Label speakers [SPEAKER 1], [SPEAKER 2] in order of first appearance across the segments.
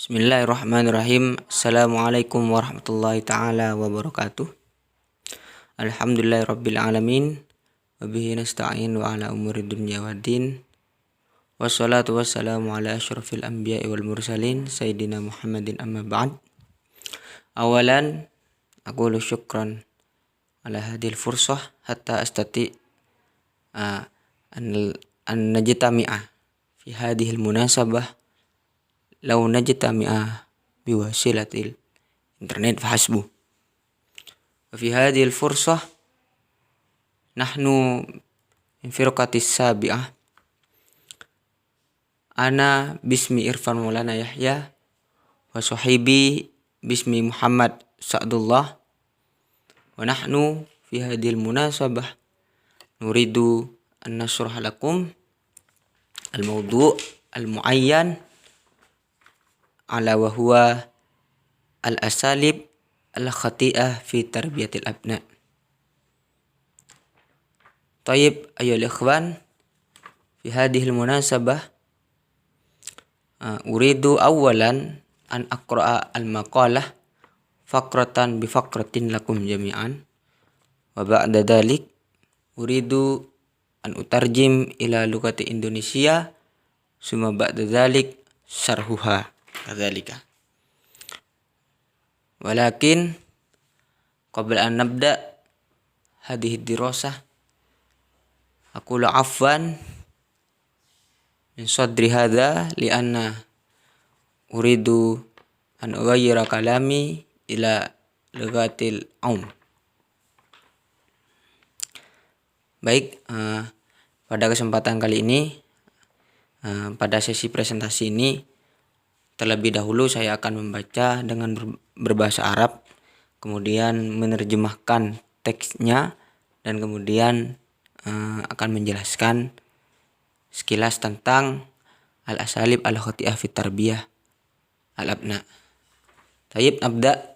[SPEAKER 1] Bismillahirrahmanirrahim. Assalamualaikum warahmatullahi ta'ala wabarakatuh. Alhamdulillahirabbil alamin. Wa bihi nasta'in wa ala umuri dunya waddin. Wassalatu wassalamu ala asyrafil anbiya'i wal mursalin sayyidina Muhammadin amma ba'd. Awalan aqulu syukran ala hadhil fursah hatta astati an najtami'a fi hadhil munasabah law najtami'a biwasilatil internet fahasbu. Wa fi hadhil fursah nahnu min firqatis sabi'ah. Ana bismi Irfan Maulana Yahya wa sahibi bismi Muhammad Sa'dullah. Wa nahnu fi hadhil munasabah nuridu an nashrah lakum al-mawdu' al-muayyan ala wa huwa al-asalib al-khati'ah fi tarbiyatil abna. Tayyib ayyuhal ikhwan, fi hadhil munasabah uridu awalan an aqra'a al-maqalah faqratan bi faqratin lakum jami'an, wa ba'da dhalik uridu an utarjim ila lughati Indonesia summa ba'da dhalik syarhuha kadzalika. Walakin qabla an nabda hadhihi dirasah aqulu afwan min sadri hadha lianna uridu an ughayyira kalami ila lughatil Baik, pada kesempatan kali ini, pada sesi presentasi ini, terlebih dahulu saya akan membaca dengan berbahasa Arab, kemudian menerjemahkan teksnya, dan kemudian akan menjelaskan sekilas tentang al-asalib al-khati'ah fit tarbiyah al-abna. Tayyib, nabda.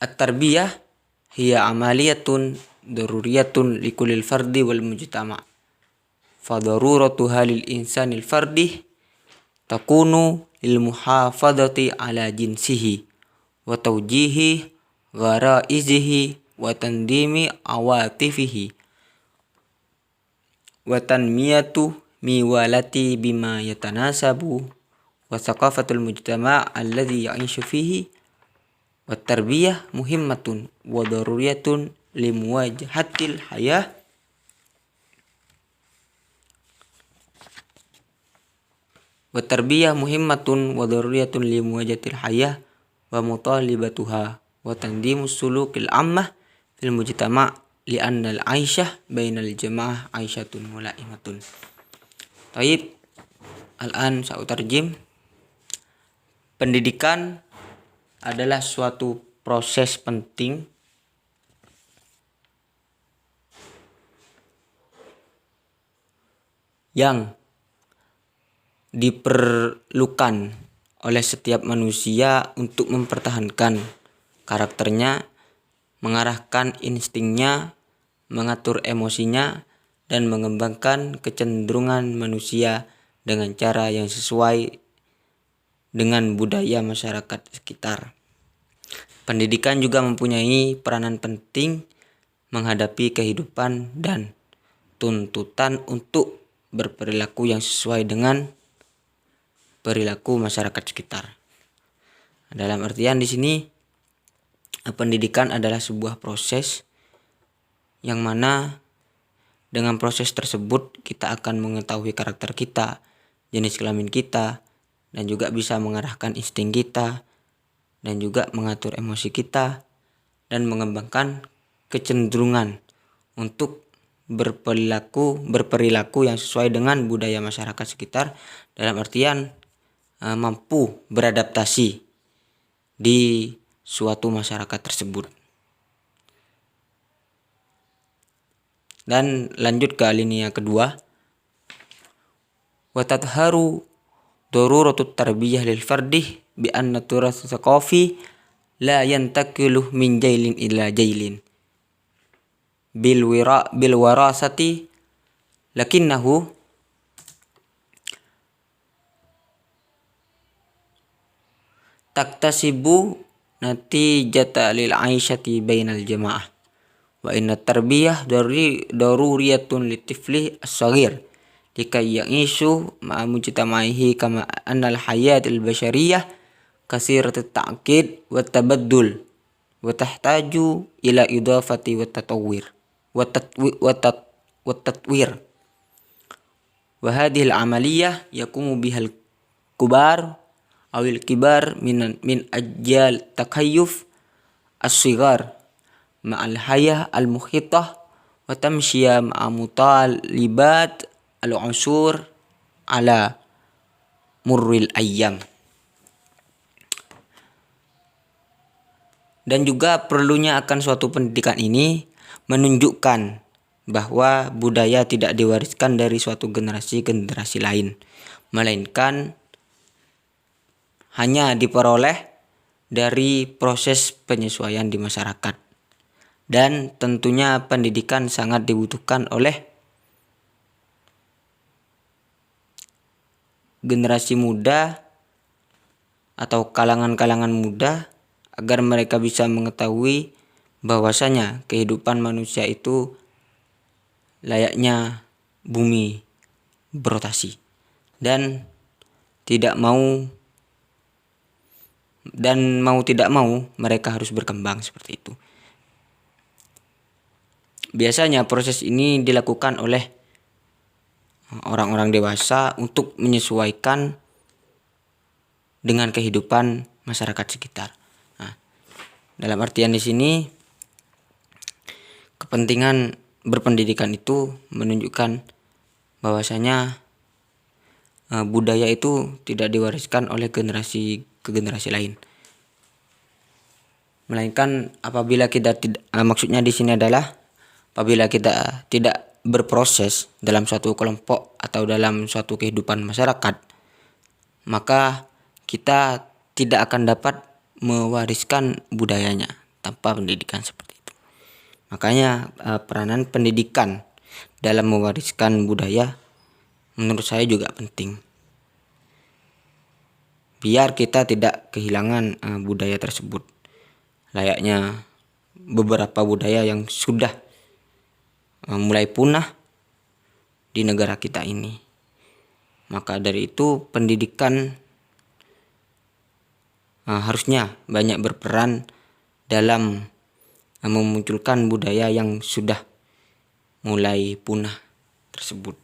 [SPEAKER 1] At-tarbiyah hiya amaliyatun daruriyatun likulil fardi wal mujtama'. Fadaruratuha lil insanil fardi takunu lil muhafadati ala jinsihi wa tawjihi gharaizihi wa tandimi awatifihi wa tanmiyatu miwalati bima yatanasabu wa thaqafatul mujtama' alladhi ya'ishu fihi. Wa tarbiyah muhimmatun wa daruriyatun limuwajahatil hayah wa tarbiyah muhimmatun wa daruriyatun limuwajahatil hayah wa mutalibatuha wa tandimus sulukil ammah fil mujtama' li'anna al-aisyah bainal jama'ah aisyatun mulaimatun. Taib, al-an sa'utarjim. Pendidikan adalah suatu proses penting yang diperlukan oleh setiap manusia untuk mempertahankan karakternya, mengarahkan instingnya, mengatur emosinya, dan mengembangkan kecenderungan manusia dengan cara yang sesuai dengan budaya masyarakat sekitar. Pendidikan juga mempunyai peranan penting menghadapi kehidupan dan tuntutan untuk berperilaku yang sesuai dengan perilaku masyarakat sekitar. Dalam artian di sini pendidikan adalah sebuah proses yang mana dengan proses tersebut kita akan mengetahui karakter kita, jenis kelamin kita, dan juga bisa mengarahkan insting kita, dan juga mengatur emosi kita, dan mengembangkan kecenderungan untuk berperilaku yang sesuai dengan budaya masyarakat sekitar, dalam artian mampu beradaptasi di suatu masyarakat tersebut. Dan lanjut ke alinea kedua. Wa tadharu daruratut tarbiyah lil fardi bi anna turas thaqafi la yantakilu min jailin ila jailin bil warasati lakinnahu taktasibu natijata lil aisyati bainal jamaah wa inna tarbiyah daruriyatun litifli as-saghir likai ya'ishu ma'a mujtamaihi kama annal hayatil basyariyah kasiratut ta'kid wa tabaddul wa tahtaju ila idafati wa tatawwir wa tatwir wa hadhihi al-amaliyah yakumu bihal kubar awil kibar min ajal takayyuf as-sigar ma'al hayah al-mukhitah wa tamshiya ma'a mutalibat al-unsur ala murril ayyam. Dan juga perlunya akan suatu pendidikan ini menunjukkan bahwa budaya tidak diwariskan dari suatu generasi ke generasi lain, melainkan hanya diperoleh dari proses penyesuaian di masyarakat. Dan tentunya pendidikan sangat dibutuhkan oleh generasi muda atau kalangan-kalangan muda agar mereka bisa mengetahui bahwasanya kehidupan manusia itu layaknya bumi berotasi dan mau tidak mau mereka harus berkembang seperti itu. Biasanya proses ini dilakukan oleh orang-orang dewasa untuk menyesuaikan dengan kehidupan masyarakat sekitar. Nah, dalam artian di sini kepentingan berpendidikan itu menunjukkan bahwasanya budaya itu tidak diwariskan oleh generasi ke generasi lain, melainkan apabila kita maksudnya di sini adalah apabila kita tidak berproses dalam suatu kelompok atau dalam suatu kehidupan masyarakat, maka kita tidak akan dapat mewariskan budayanya tanpa pendidikan seperti itu. Makanya peranan pendidikan dalam mewariskan budaya menurut saya juga penting. Biar kita tidak kehilangan budaya tersebut. Layaknya beberapa budaya yang sudah mulai punah di negara kita ini. Maka dari itu pendidikan harusnya banyak berperan dalam memunculkan budaya yang sudah mulai punah tersebut.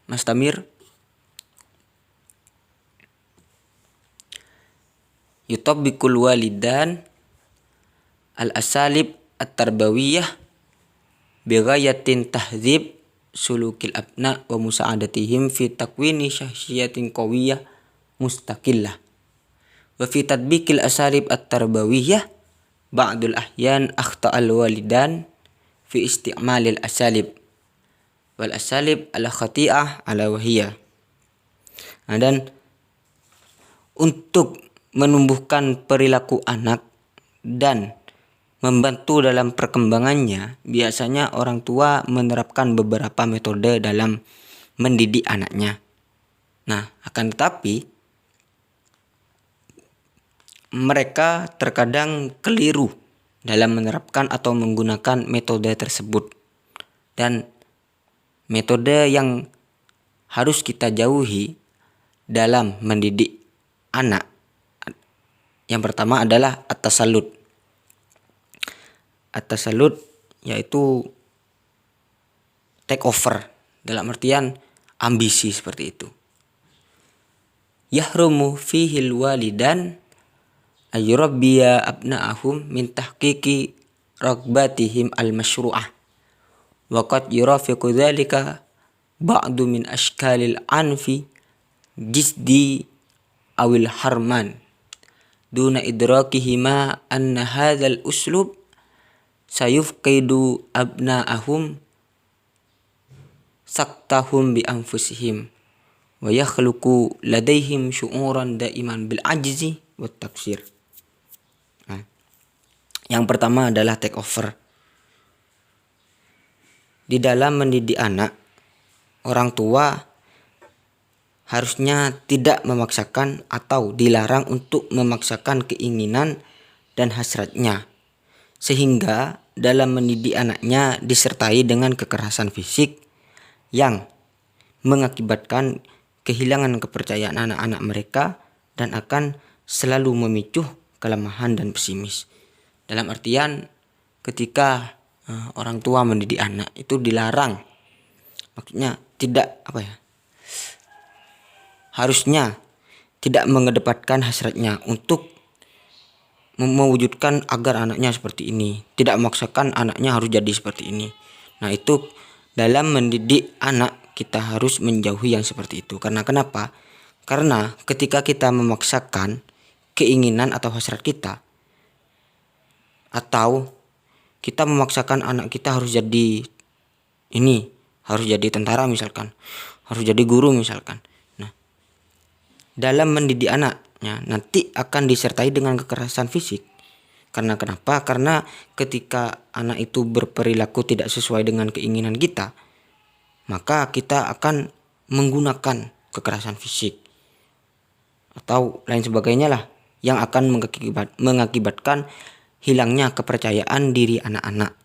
[SPEAKER 1] Mas Tamir, yutabbiqul walidan al-asalib at-tarbawiyah bighayatin tahdzib sulukil abna wa musa'adatihim fi takwini syahsiyatin qawiyah mustaqillah wa fi tatbiqil asalib at-tarbawiyah ba'dul ahyan akhta'al walidan fi isti'malil asalib wal asalib ala khati'ah ala wahiyah. Dan untuk menumbuhkan perilaku anak dan membantu dalam perkembangannya, biasanya orang tua menerapkan beberapa metode dalam mendidik anaknya. Nah, akan tetapi mereka terkadang keliru dalam menerapkan atau menggunakan metode tersebut. Dan metode yang harus kita jauhi dalam mendidik anak, yang pertama adalah at-tasallut. At-tasallut yaitu take over, dalam artian ambisi seperti itu. Yahrumu fihil walidan ayyurabbiya abna'ahum min tahqiqi ragbatihim al-masyru'ah. Wa qad yurafiqu dhalika ba'du min ashkalil anfi jisdi awil harman duna idrakihima anna hadzal uslub sayufqidu abna'ahum saktahum bi anfusihim wa yakhluqu ladaihim syu'uran daiman bil ajzi wat taksir. Nah, yang pertama adalah take over. Di dalam mendidik anak, orang tua harusnya tidak memaksakan atau dilarang untuk memaksakan keinginan dan hasratnya, sehingga dalam mendidik anaknya disertai dengan kekerasan fisik yang mengakibatkan kehilangan kepercayaan anak-anak mereka dan akan selalu memicu kelemahan dan pesimis. Dalam artian ketika orang tua mendidik anak itu dilarang, maksudnya tidak harusnya tidak mengedepankan hasratnya untuk mewujudkan agar anaknya seperti ini, tidak memaksakan anaknya harus jadi seperti ini. Nah, itu dalam mendidik anak kita harus menjauhi yang seperti itu. Karena kenapa? Karena ketika kita memaksakan keinginan atau hasrat kita, atau kita memaksakan anak kita harus jadi ini, harus jadi tentara misalkan, harus jadi guru misalkan. Nah, dalam mendidik anaknya nanti akan disertai dengan kekerasan fisik. Karena kenapa? Karena ketika anak itu berperilaku tidak sesuai dengan keinginan kita, maka kita akan menggunakan kekerasan fisik atau lain sebagainya lah yang akan mengakibatkan hilangnya kepercayaan diri anak-anak,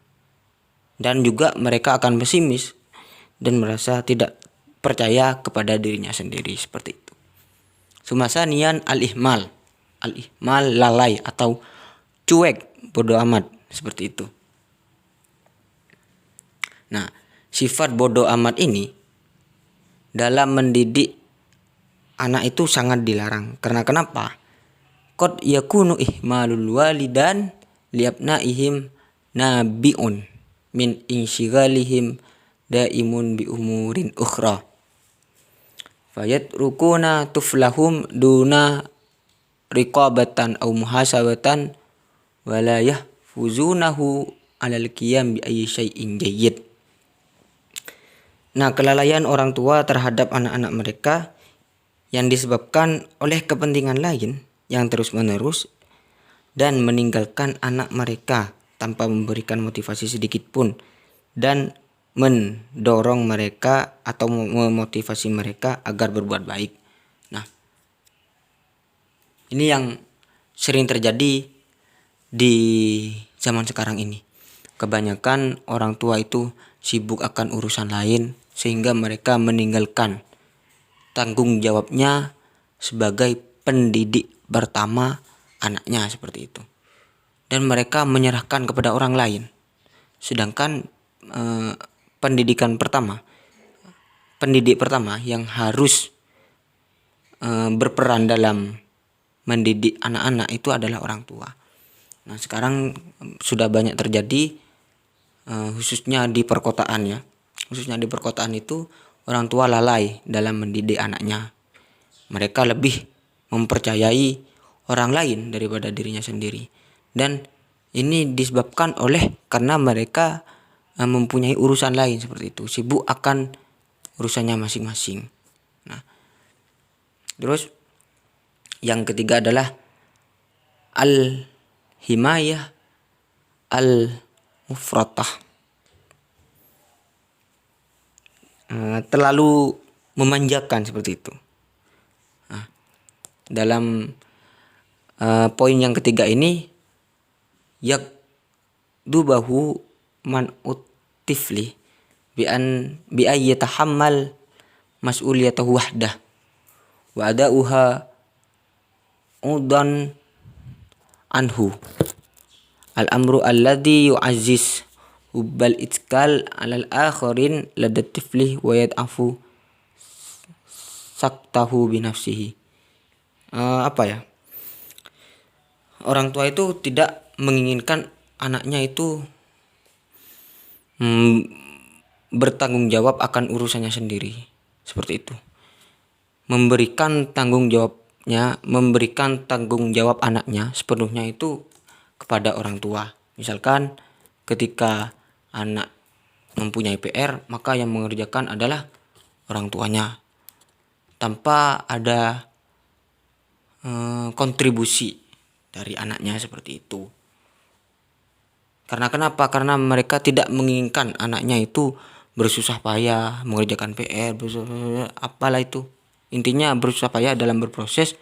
[SPEAKER 1] dan juga mereka akan pesimis dan merasa tidak percaya kepada dirinya sendiri seperti itu. Sumasanian al-ihmal lalai atau cuek, bodoh amat, seperti itu. Nah, sifat bodoh amat ini dalam mendidik anak itu sangat dilarang. Karena kenapa? Qad yakunu ihmalul walidan liabnaihim nabiun min insyigalihim daimun bi umurin ukhra. Fayatrukuna tuflahum duna riqabatan au muhasabatan wala yahfuzunahu alal qiyam bi ayyi syai'in jayyid. Nah, kelalaian orang tua terhadap anak-anak mereka yang disebabkan oleh kepentingan lain yang terus-menerus dan meninggalkan anak mereka tanpa memberikan motivasi sedikit pun dan mendorong mereka atau memotivasi mereka agar berbuat baik. Nah, ini yang sering terjadi di zaman sekarang ini. Kebanyakan orang tua itu sibuk akan urusan lain sehingga mereka meninggalkan tanggung jawabnya sebagai pendidik pertama anaknya seperti itu. Dan mereka menyerahkan kepada orang lain. Sedangkan pendidik pertama yang harus berperan dalam mendidik anak-anak itu adalah orang tua. Nah, sekarang sudah banyak terjadi khususnya di perkotaan ya. Khususnya di perkotaan itu orang tua lalai dalam mendidik anaknya. Mereka lebih mempercayai orang lain daripada dirinya sendiri. Dan ini disebabkan karena mereka mempunyai urusan lain seperti itu, sibuk akan urusannya masing-masing. Nah, terus yang ketiga adalah al-himayah al-mufratah. Terlalu memanjakan seperti itu. Nah, dalam poin yang ketiga ini yakdubahu man utifli bi ay yatahammal mas'uliyatahu wahdah wa adauha udan anhu al-amru alladhi yu'azziz hubbal itkal alal akharin ladat tiflih wa yad'afu saktahu binafsihi. Orang tua itu tidak menginginkan anaknya itu bertanggung jawab akan urusannya sendiri seperti itu. Memberikan tanggung jawab anaknya sepenuhnya itu kepada orang tua. Misalkan ketika anak mempunyai PR, maka yang mengerjakan adalah orang tuanya tanpa ada kontribusi dari anaknya seperti itu. Karena kenapa? Karena mereka tidak menginginkan anaknya itu bersusah payah mengerjakan PR, apalah itu. intinya berusaha payah dalam berproses,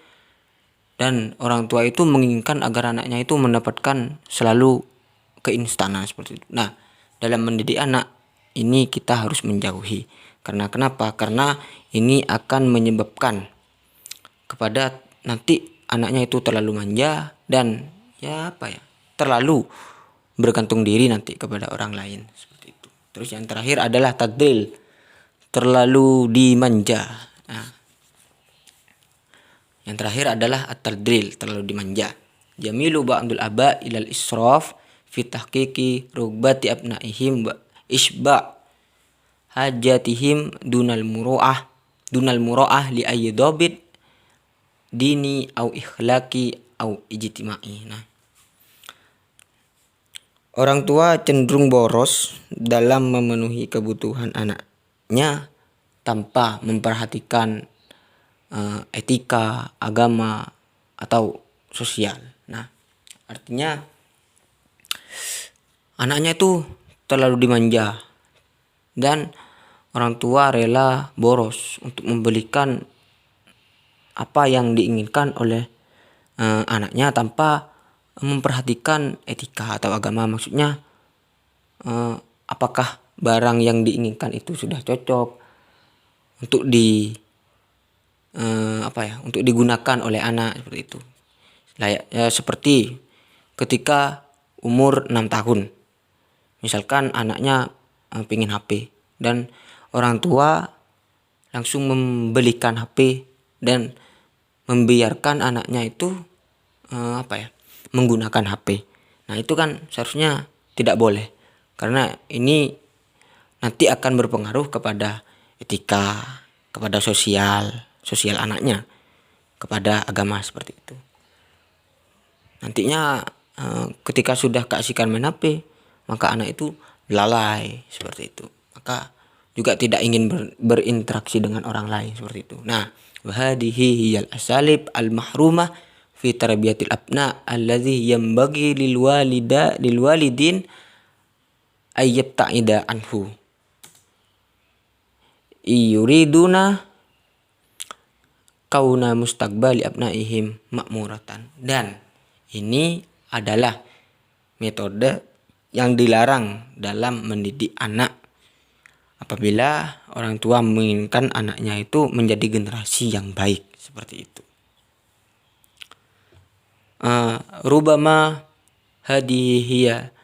[SPEAKER 1] dan orang tua itu menginginkan agar anaknya itu mendapatkan selalu keinstanan seperti itu. Nah, dalam mendidik anak ini kita harus menjauhi. Karena kenapa? Karena ini akan menyebabkan kepada nanti anaknya itu terlalu manja dan terlalu bergantung diri nanti kepada orang lain seperti itu. Terus yang terakhir adalah tadril, terlalu dimanja. Nah, yang terakhir adalah at-tadril, terlalu dimanja. Jamilu ba'dul aba ilal israf fi tahqiqi rugbati abnaihim wa isba' hajatihim dunal muru'ah li ayyi dhabit dini au ikhlaqi au ijtima'i. Nah, orang tua cenderung boros dalam memenuhi kebutuhan anaknya tanpa memperhatikan etika, agama, atau sosial. Nah, artinya anaknya itu terlalu dimanja dan orang tua rela boros untuk membelikan apa yang diinginkan oleh anaknya tanpa memperhatikan etika atau agama. Maksudnya apakah barang yang diinginkan itu sudah cocok untuk untuk digunakan oleh anak seperti itu. Seperti ketika umur 6 tahun. Misalkan anaknya pengen HP dan orang tua langsung membelikan HP dan membiarkan anaknya itu menggunakan HP. Nah, itu kan seharusnya tidak boleh. Karena ini nanti akan berpengaruh kepada etika, kepada sosial anaknya, kepada agama seperti itu. Nantinya ketika sudah keasikan main HP, maka anak itu lalai seperti itu. Maka juga tidak ingin berinteraksi dengan orang lain seperti itu. Nah, wahadihi hiyal asalib al-mahrumah fi tarbiyatil abna alladhi yanbaghi lil walidin ayyabta'ida anhu yuriduna kauna mustaqbali abnaihim makmuratan. Dan ini adalah metode yang dilarang dalam mendidik anak apabila orang tua menginginkan anaknya itu menjadi generasi yang baik seperti itu. Rubama hadihi hiya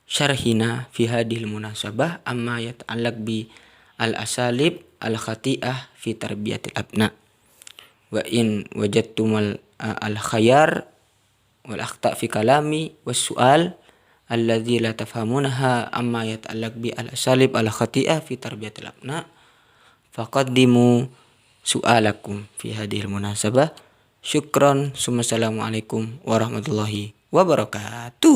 [SPEAKER 1] syarhina fi hadhil munasabah amma yata'allaq bi al-asalib al-khati'ah fi tarbiyatil abna. Wa in wajadtumal al-khayar wal akhta' fi kalami was su'al alladzi la tafhamunaha amma yata'allaq bi al-asalib al-khati'ah fi tarbiyatil abna faqaddimu su'alakum fi hadhil munasabah. Syukran, assalamualaikum warahmatullahi wabarakatuh.